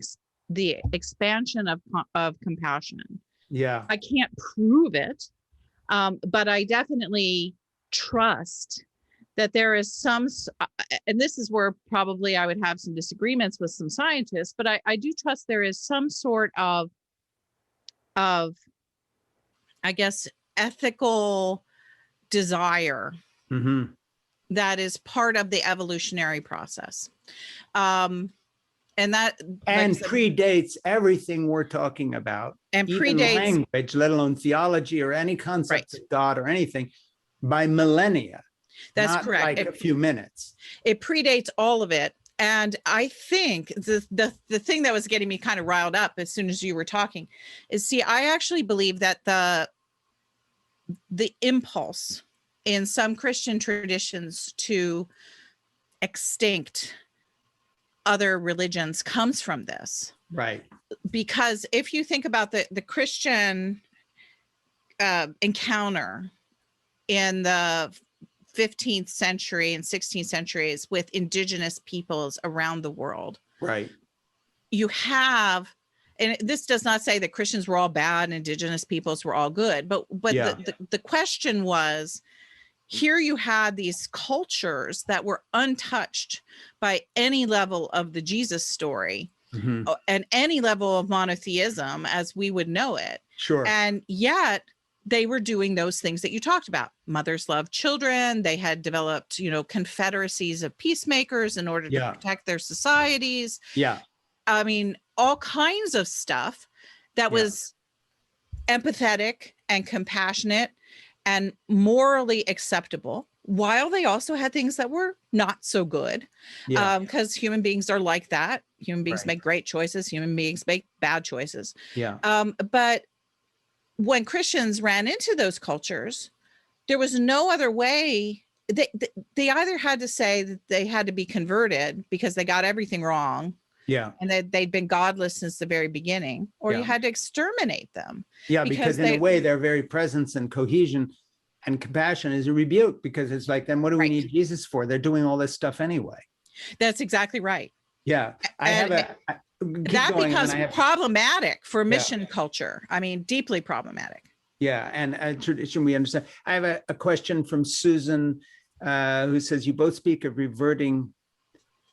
expansion of compassion. Yeah. I can't prove it, but I definitely trust that there is some, and this is where probably I would have some disagreements with some scientists, but I do trust there is some sort of, I guess, ethical desire that is part of the evolutionary process. And that predates everything we're talking about, and even predates language, let alone theology or any concept of God or anything, by millennia. That's correct. Like a few minutes. It predates all of it. And I think the thing that was getting me kind of riled up as soon as you were talking is, I actually believe that the impulse in some Christian traditions to extinct other religions comes from this. Right. Because if you think about the Christian encounter in the 15th century and 16th centuries with indigenous peoples around the world. Right. You have, and this does not say that Christians were all bad and indigenous peoples were all good, but the question was, here you had these cultures that were untouched by any level of the Jesus story, and any level of monotheism as we would know it. Sure. And yet they were doing those things that you talked about. Mothers love children. They had developed, confederacies of peacemakers in order to protect their societies. Yeah. I mean, all kinds of stuff that was empathetic and compassionate and morally acceptable, while they also had things that were not so good. Because human beings are like that. Human beings make great choices. Human beings make bad choices. But when Christians ran into those cultures, there was no other way. They either had to say that they had to be converted because they got everything wrong. And they'd been godless since the very beginning, or you had to exterminate them. Because in a way, their very presence and cohesion and compassion is a rebuke, because it's like, then what do we need Jesus for? They're doing all this stuff anyway. That's exactly right. That becomes problematic for mission culture. I mean, deeply problematic. And tradition, we understand. I have a question from Susan, who says, you both speak of reverting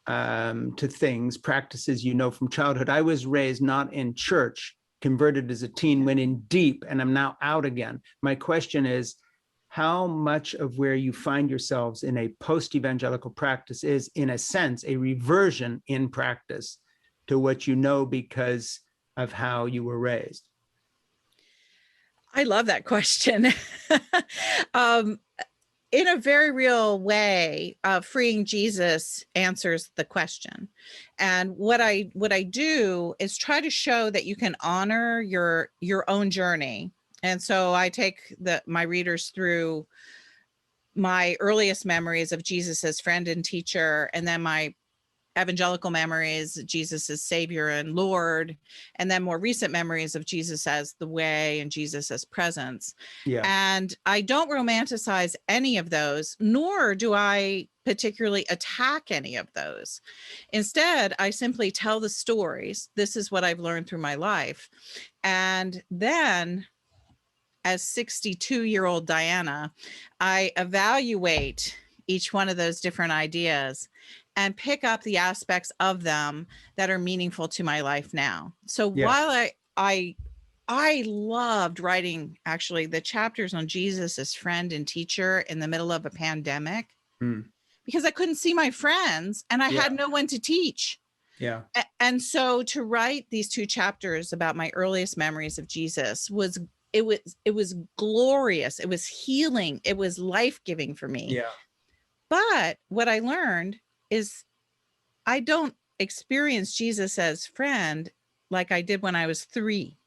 to things, practices from childhood. I was raised not in church, converted as a teen, went in deep, and I'm now out again. My question is, how much of where you find yourselves in a post-evangelical practice is, in a sense, a reversion in practice to what you know because of how you were raised? I love that question. In a very real way, freeing Jesus answers the question. And what I do is try to show that you can honor your own journey. And so I take my readers through my earliest memories of Jesus as friend and teacher, and then my evangelical memories, Jesus as Savior and Lord, and then more recent memories of Jesus as the way and Jesus as presence. And I don't romanticize any of those, nor do I particularly attack any of those. Instead, I simply tell the stories. This is what I've learned through my life. And then, as 62-year-old Diana, I evaluate each one of those different ideas and pick up the aspects of them that are meaningful to my life now. So while I loved writing actually the chapters on Jesus as friend and teacher in the middle of a pandemic, because I couldn't see my friends and I had no one to teach. And so to write these two chapters about my earliest memories of Jesus was glorious. It was healing. It was life-giving for me. But what I learned is I don't experience Jesus as friend like I did when I was 3.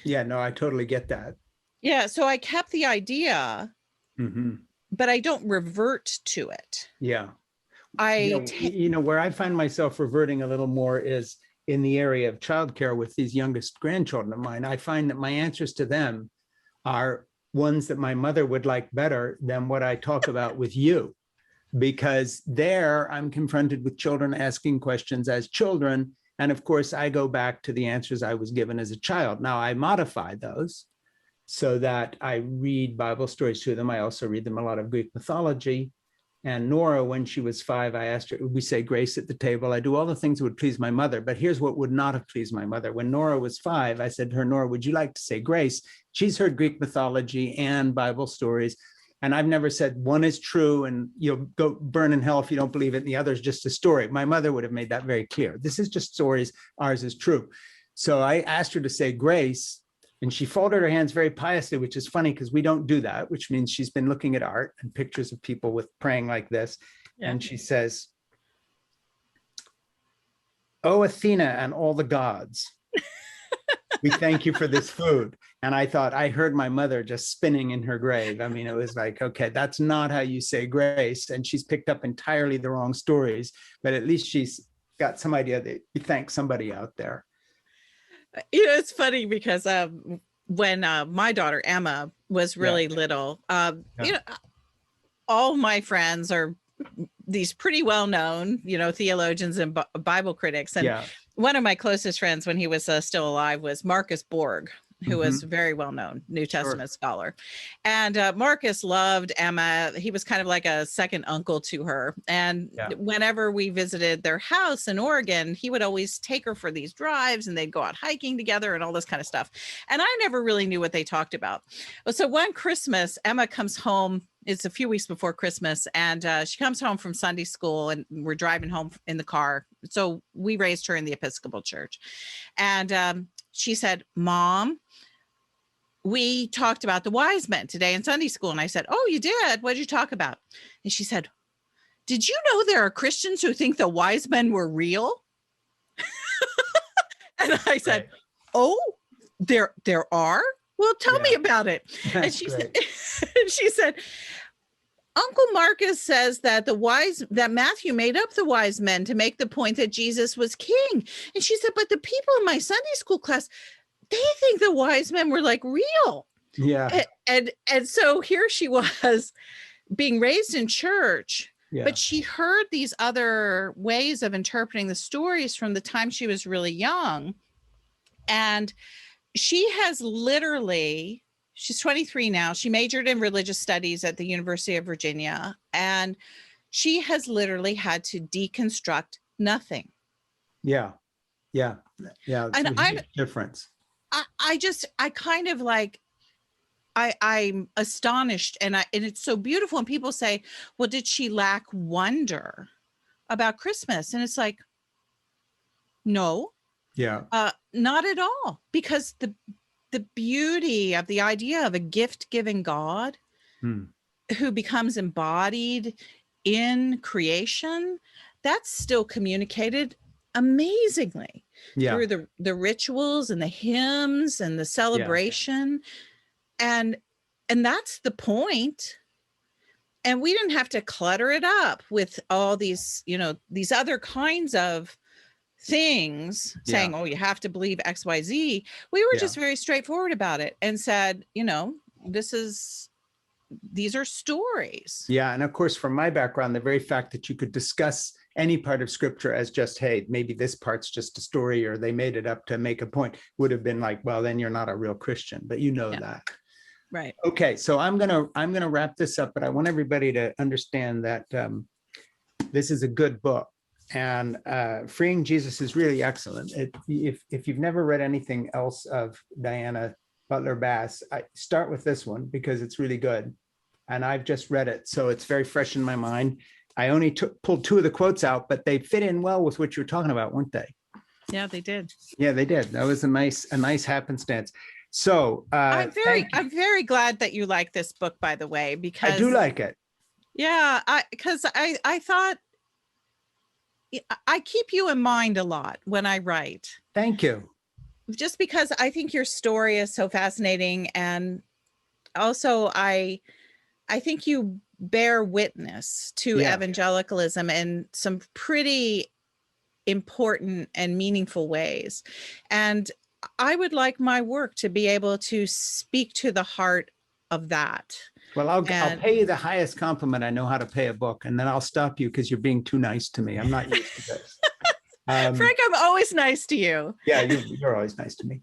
No, I totally get that. So I kept the idea, but I don't revert to it. Where I find myself reverting a little more is in the area of childcare with these youngest grandchildren of mine. I find that my answers to them are ones that my mother would like better than what I talk about with you, because there I'm confronted with children asking questions as children. And of course, I go back to the answers I was given as a child. Now I modify those so that I read Bible stories to them. I also read them a lot of Greek mythology. And Nora, when she was 5, I asked her, we say grace at the table. I do all the things that would please my mother, but here's what would not have pleased my mother. When Nora was 5, I said to her, Nora, would you like to say grace? She's heard Greek mythology and Bible stories. And I've never said one is true and you'll go burn in hell if you don't believe it, and the other is just a story. My mother would have made that very clear. This is just stories. Ours is true. So I asked her to say grace, and she folded her hands very piously, which is funny because we don't do that, which means she's been looking at art and pictures of people with praying like this. And she says, "Oh, Athena and all the gods, we thank you for this food." And I thought, I heard my mother just spinning in her grave. I mean, it was like, okay, that's not how you say grace. And she's picked up entirely the wrong stories, but at least she's got some idea that you thank somebody out there. It's funny because when my daughter Emma was really little, all my friends are these pretty well-known, theologians and Bible critics. And one of my closest friends when he was still alive was Marcus Borg, who was very well known New Sure. Testament scholar. And Marcus loved Emma. He was kind of like a second uncle to her. And Yeah. whenever we visited their house in Oregon, he would always take her for these drives and they'd go out hiking together and all this kind of stuff. And I never really knew what they talked about. So one Christmas, Emma comes home. It's a few weeks before Christmas, and she comes home from Sunday school, and we're driving home in the car. So we raised her in the Episcopal Church. And she said, Mom, we talked about the wise men today in Sunday school. And I said, oh, you did? What did you talk about? And she said, did you know there are Christians who think the wise men were real? And I said, Right. oh, there are? Well, tell me Yeah. about it. And That's she great. said, she said, Uncle Marcus says that that Matthew made up the wise men to make the point that Jesus was king. And she said, but the people in my Sunday school class, they think the wise men were like real. Yeah. And so here she was being raised in church, Yeah. but she heard these other ways of interpreting the stories from the time she was really young. And she has literally, she's 23 now. She majored in religious studies at the University of Virginia, and she has literally had to deconstruct nothing. Yeah. Yeah. Yeah. It's And a huge difference. I kind of like, I'm astonished, and it's so beautiful. And people say, well, did she lack wonder about Christmas? And it's like, no, Yeah. not at all, because the beauty of the idea of a gift-giving God who becomes embodied in creation, that's still communicated amazingly through the rituals and the hymns and the celebration. And that's the point. And we didn't have to clutter it up with all these, these other kinds of things saying, oh, you have to believe XYZ. We were just very straightforward about it and said, these are stories. Yeah. And of course, from my background, the very fact that you could discuss any part of scripture as just, hey, maybe this part's just a story, or they made it up to make a point, would have been like, well, then you're not a real Christian, but that. Right. Okay. So I'm gonna wrap this up, but I want everybody to understand that this is a good book. And Freeing Jesus is really excellent. If you've never read anything else of Diana Butler Bass, I start with this one because it's really good. And I've just read it, so it's very fresh in my mind. I only pulled two of the quotes out, but they fit in well with what you're talking about, weren't they? Yeah, they did. Yeah, they did. That was a nice happenstance. So I'm very glad that you like this book, by the way, because I do like it. Yeah, because I thought I keep you in mind a lot when I write. Thank you. Just because I think your story is so fascinating, and also I think you bear witness to evangelicalism in some pretty important and meaningful ways. And I would like my work to be able to speak to the heart of that. Well, I'll pay you the highest compliment I know how to pay a book, and then I'll stop you because you're being too nice to me. I'm not used to this. Frank, I'm always nice to you. Yeah, you're always nice to me.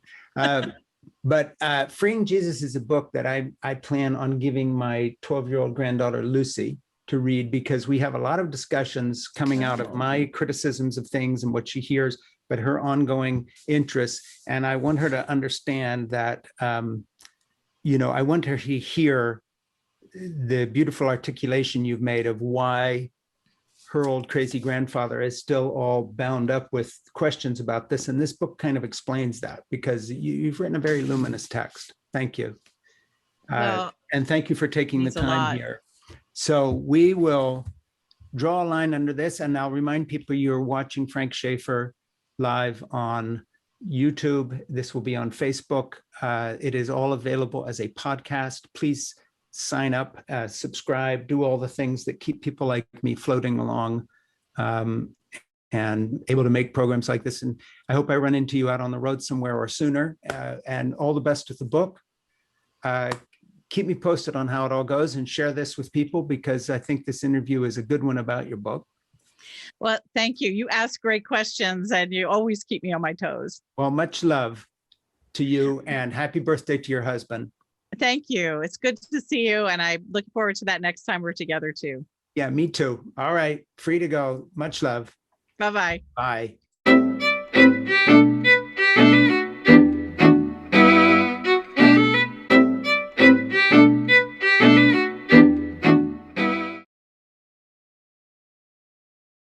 But Freeing Jesus is a book that I plan on giving my 12-year-old granddaughter, Lucy, to read, because we have a lot of discussions coming out of my criticisms of things and what she hears, but her ongoing interests. And I want her to understand that, I want her to hear the beautiful articulation you've made of why her old crazy grandfather is still all bound up with questions about this. And this book kind of explains that, because you've written a very luminous text. Thank you. And thank you for taking the time here. So we will draw a line under this, and I'll remind people you're watching Frank Schaeffer live on YouTube. This will be on Facebook. It is all available as a podcast. Please sign up, subscribe, do all the things that keep people like me floating along and able to make programs like this. And I hope I run into you out on the road somewhere or sooner. And all the best with the book. Keep me posted on how it all goes, and share this with people, because I think this interview is a good one about your book. Well, thank you. You ask great questions, and you always keep me on my toes. Well, much love. to you, and happy birthday to your husband. Thank you. It's good to see you. And I look forward to that next time we're together too. Yeah, me too. All right. Free to go. Much love. Bye bye. Bye.